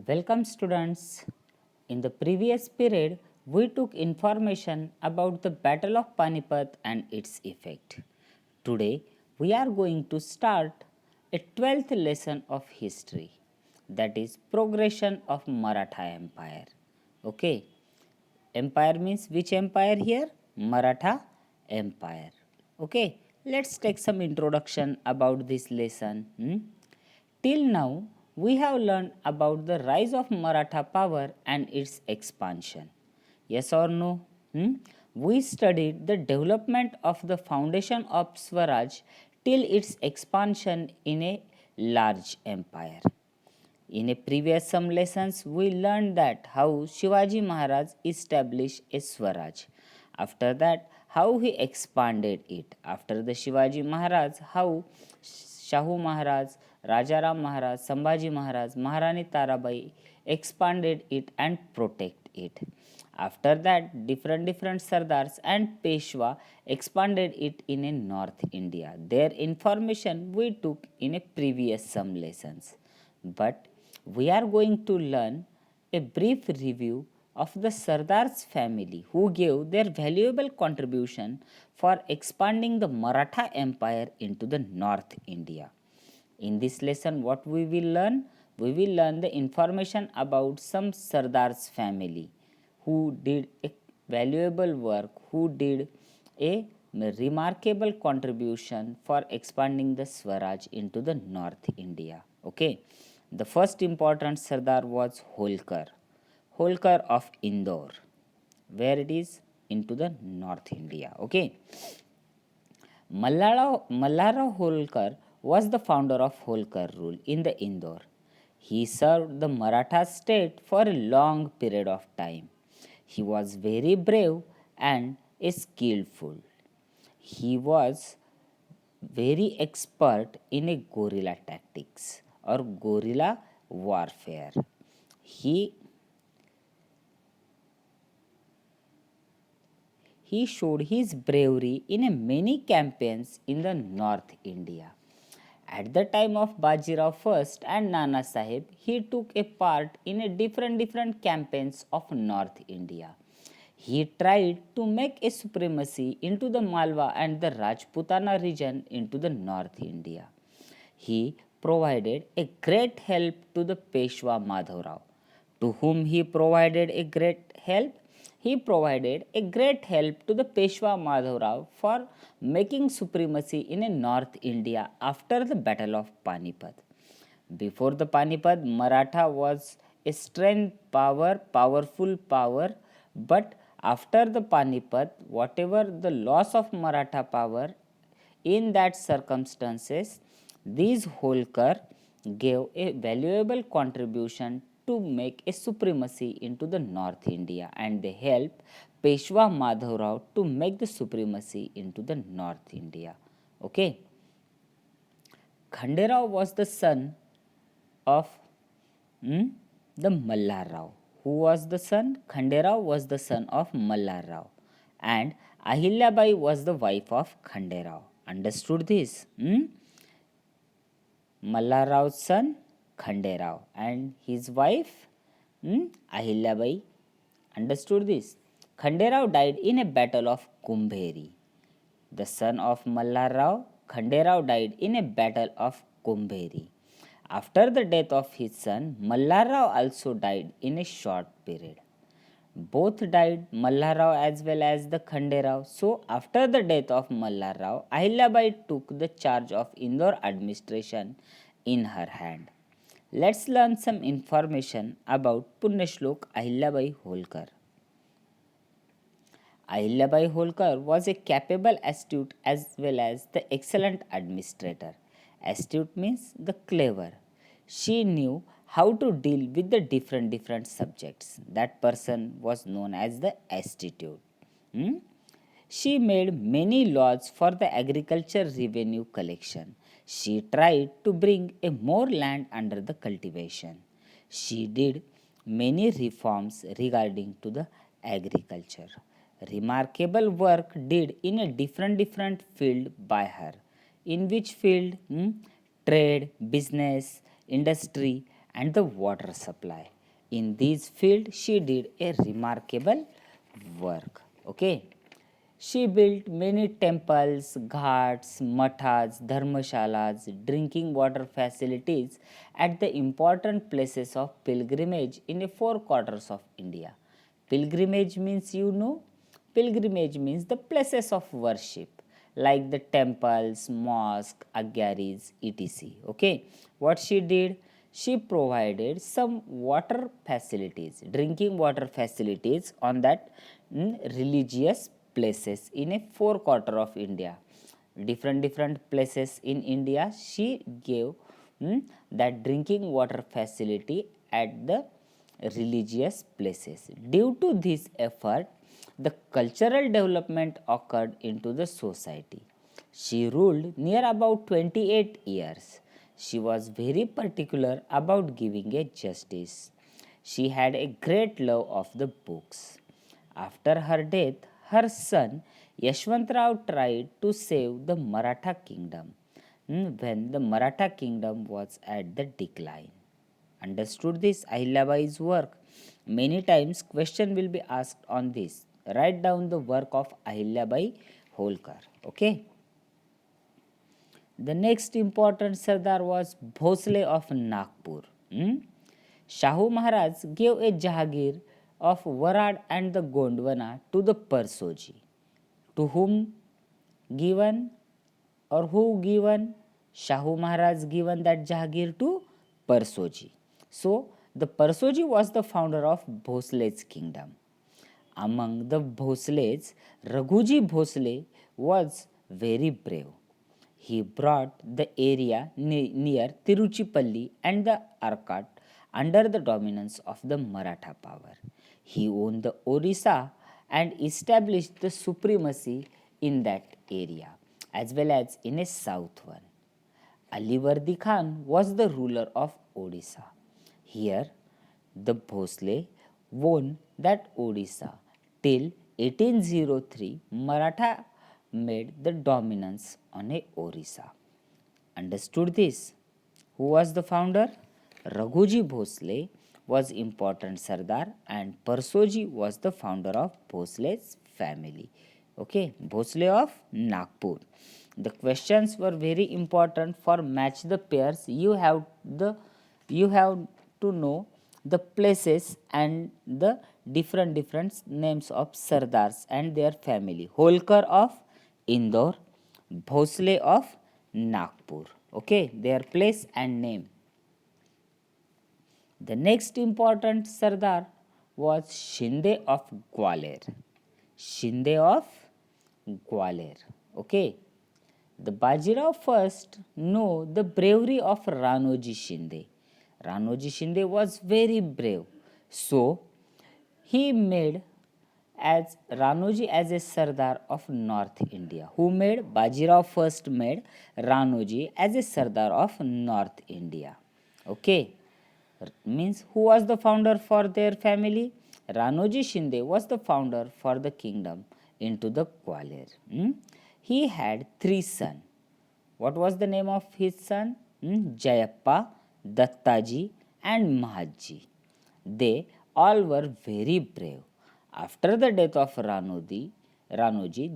Welcome students. In the previous period, we took information about the Battle of Panipat and its effect. Today, we are going to start a 12th lesson of history, that is progression of Maratha Empire. Okay, empire means which empire here? Maratha Empire. Okay, let's take some introduction about this lesson. Till now, we have learned about the rise of Maratha power and its expansion. Yes or no? We studied the development of the foundation of Swaraj till its expansion in a large empire. In a previous some lessons, we learned that how Shivaji Maharaj established a Swaraj. After that, how he expanded it. After the Shivaji Maharaj, how Shahu Maharaj, Rajaram Maharaj, Sambhaji Maharaj, Maharani Tarabai expanded it and protect it. After that, different Sardars and Peshwa expanded it in a North India. Their information we took in a previous some lessons. But we are going to learn a brief review of the Sardar's family who gave their valuable contribution for expanding the Maratha Empire into the North India. In this lesson, what we will learn? We will learn the information about some Sardar's family who did a valuable work, who did a remarkable contribution for expanding the Swaraj into the North India. Okay. The first important Sardar was Holkar. Holkar of Indore, where it is into the North India. Okay. Mallara Holkar was the founder of Holkar rule in the Indore. He served the Maratha state for a long period of time. He was very brave and skillful. He was very expert in a guerrilla tactics or guerrilla warfare. He he showed his bravery in a many campaigns in the North India. At the time of Bajirao first and Nana Sahib, he took a part in a different campaigns of North India. He tried to make a supremacy into the Malwa and the Rajputana region into the North India. He provided a great help to the Peshwa Madhavrao. To whom he provided a great help? He provided a great help to the Peshwa Madhavrao for making supremacy in North India after the Battle of Panipat. Before the Panipat, Maratha was a strength power, powerful power, but after the Panipat, whatever the loss of Maratha power, in that circumstances, these Holkar gave a valuable contribution to make a supremacy into the North India and they helped Peshwa Madhavrao to make the supremacy into the North India. Okay. Khanderao was the son of the Mallar Rao. Who was the son? Khanderao was the son of Mallar Rao and Ahilyabai was the wife of Khanderao. Understood this? Mallar Rao's son Khanderao and his wife Ahilyabai. Understood this? Khanderao died in a battle of Kumbheri. The son of Mallar Rao, Khanderao died in a battle of Kumbheri. After the death of his son, Mallar Rao also died in a short period. Both died, Mallar Rao as well as the Khanderao. So, after the death of Mallar Rao, Ahilyabai took the charge of Indore administration in her hand. Let's learn some information about Punyashlok Ahilyabai Holkar. Ahilyabai Holkar was a capable, astute as well as the excellent administrator. Astute means the clever. She knew how to deal with the different subjects. That person was known as the astute. She made many laws for the agriculture revenue collection. She tried to bring a more land under the cultivation. She did many reforms regarding to the agriculture. Remarkable work did in a different field by her. In which field? Trade, business, industry and the water supply. In these fields, she did a remarkable work. Okay. She built many temples, ghats, mathas, dharmashalas, drinking water facilities at the important places of pilgrimage in the four quarters of India. Pilgrimage means, pilgrimage means the places of worship like the temples, mosque, agyaris, etc. Okay, what she did? She provided some water facilities, drinking water facilities on that religious places in a four quarter of India. Different places in India, she gave that drinking water facility at the religious places. Due to this effort, the cultural development occurred into the society. She ruled near about 28 years. She was very particular about giving a justice. She had a great love of the books. After her death, her son Yashwantrao tried to save the Maratha kingdom when the Maratha kingdom was at the decline. Understood this Ahilabai's work? Many times question will be asked on this. Write down the work of Ahilyabai Holkar. Okay. The next important Sardar was Bhosle of Nagpur. Shahu Maharaj gave a Jahagir of Warad and the Gondwana to the Parsoji. To whom given or who given? Shahu Maharaj given that Jahagir to Parsoji. So, the Parsoji was the founder of Bhosle's kingdom. Among the Bhosles, Raghuji Bhosle was very brave. He brought the area near Tiruchipalli and the Arcot under the dominance of the Maratha power. He owned the Orissa and established the supremacy in that area as well as in a south one. Alivardi Khan was the ruler of Odisha. Here, the Bhosle won that Odisha till 1803. Maratha made the dominance on a Orissa. Understood this? Who was the founder? Raghuji Bhosle was important Sardar and Parsoji was the founder of Bhosle's family. Okay, Bhosle of Nagpur. The questions were very important for match the pairs. You have to know the places and the different names of Sardars and their family. Holkar of Indore, Bhosle of Nagpur. Okay, their place and name. The next important Sardar was Shinde of Gwalior. Shinde of Gwalior. Okay. The Bajirao first know the bravery of Ranoji Shinde. Ranoji Shinde was very brave. So, he made as Ranoji as a Sardar of North India. Who made? Bajirao first made Ranoji as a Sardar of North India. Okay. Means who was the founder for their family? Ranoji Shinde was the founder for the kingdom into the Gwalior. He had three sons. What was the name of his son? Jayappa, Dattaji and Mahaji. They all were very brave. After the death of Ranoji,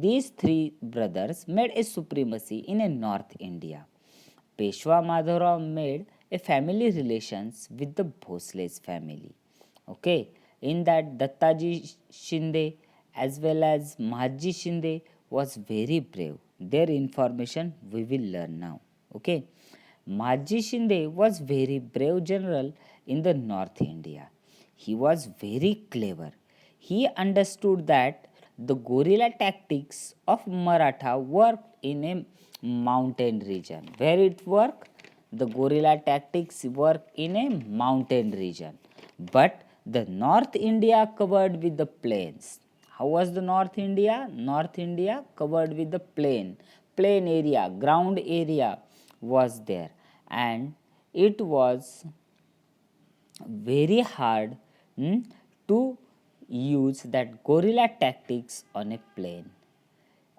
these three brothers made a supremacy in a North India. Peshwa Madhavrao made a family relations with the Bhosle's family. Okay, in that Dattaji Shinde as well as Mahaji Shinde was very brave. Their information we will learn now. Okay, Mahaji Shinde was very brave general in the North India. He was very clever. He understood that the guerrilla tactics of Maratha worked in a mountain region. Where it worked? The guerrilla tactics work in a mountain region. But the North India covered with the plains. How was the North India? North India covered with the plain area, ground area was there, and it was very hard to use that guerrilla tactics on a plain.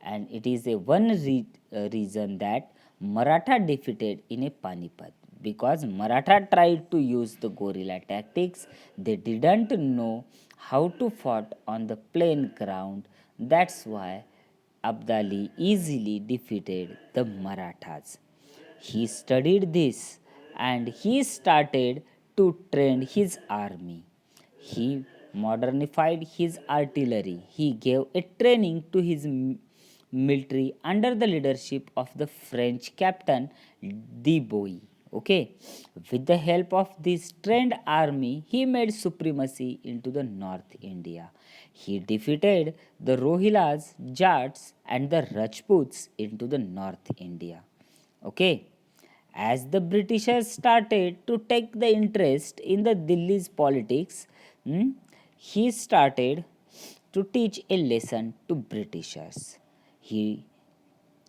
And it is a one reason that Maratha defeated in a Panipat because Maratha tried to use the guerrilla tactics. They didn't know how to fight on the plain ground. That's why Abdali easily defeated the Marathas. He studied this and he started to train his army. He modernified his artillery. He gave a training to his military under the leadership of the French captain de Bois. Okay, with the help of this trained army, he made supremacy into the North India. He defeated the Rohillas, Jats, and the Rajputs into the North India. Okay, as the Britishers started to take the interest in the Delhi's politics, he started to teach a lesson to Britishers. He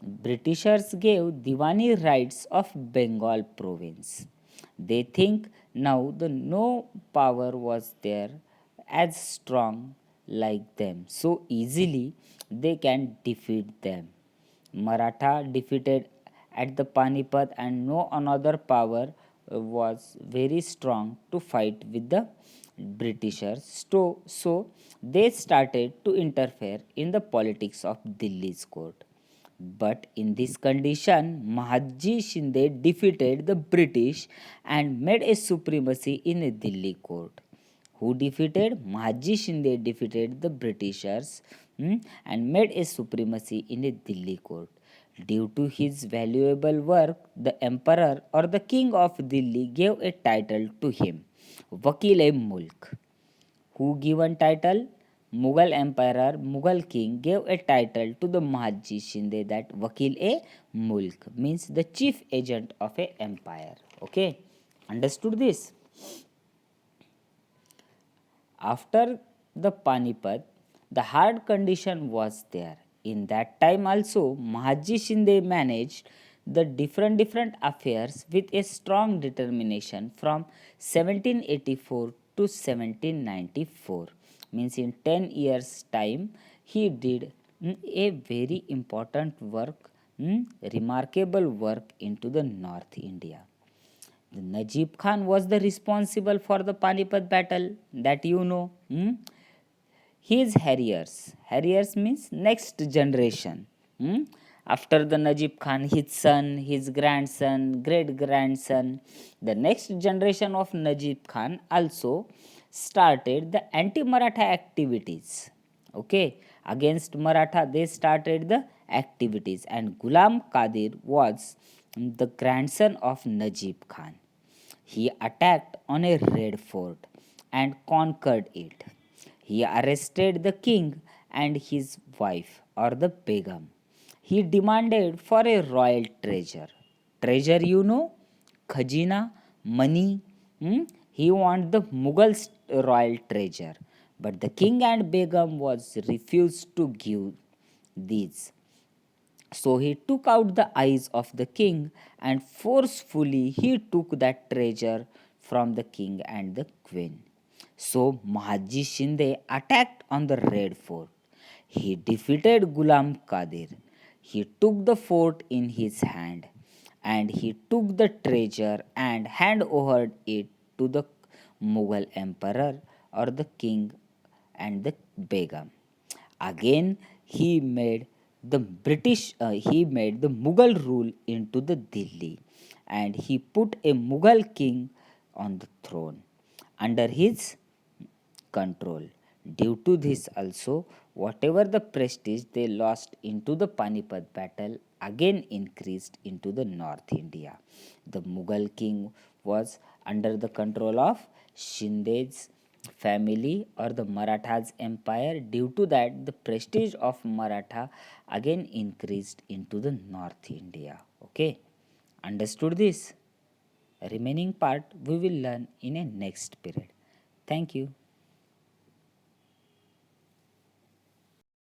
Britishers gave Diwani rights of Bengal province. They think now the no power was there as strong like them, so easily they can defeat them. Maratha defeated at the Panipat and no another power was very strong to fight with the Britishers. So they started to interfere in the politics of Delhi's court. But in this condition, Mahatji Shinde defeated the British and made a supremacy in a Delhi court. Who defeated? Mahatji Shinde defeated the Britishers and made a supremacy in a Delhi court. Due to his valuable work, the emperor or the king of Delhi gave a title to him, Vakil-e-Mulk. Who given title? Mughal emperor, Mughal king gave a title to the Mahatji Shinde that Vakil-e-Mulk means the chief agent of a empire. Okay, understood this? After the Panipat, the hard condition was there. In that time also, Mahatji Shinde managed the different affairs with a strong determination from 1784 to 1794. Means in 10 years time, he did a very important work, remarkable work into the North India. The Najib Khan was the responsible for the Panipat battle that you know. His Harriers. Harriers means next generation. After the Najib Khan, his son, his grandson, great grandson, the next generation of Najib Khan also started the anti-Maratha activities. Okay, against Maratha they started the activities, and Ghulam Qadir was the grandson of Najib Khan. He attacked on a red fort and conquered it. He arrested the king and his wife or the Begum. He demanded for a royal treasure. Treasure, you know, khajina, money. He wanted the Mughal royal treasure. But the king and Begum was refused to give these. So he took out the eyes of the king and forcefully he took that treasure from the king and the queen. So Mahatji Shinde attacked on the Red Fort. He defeated Ghulam Qadir. He took the fort in his hand and he took the treasure and hand over it to the Mughal emperor or the king and the Begum. Again, he made the Mughal rule into the Delhi, and he put a Mughal king on the throne under his control. Due to this also, whatever the prestige they lost into the Panipat battle again increased into the North India. The Mughal king was under the control of Shinde's family or the Marathas empire. Due to that, the prestige of Maratha again increased into the North India. Okay, understood this? Remaining part we will learn in a next period. Thank you.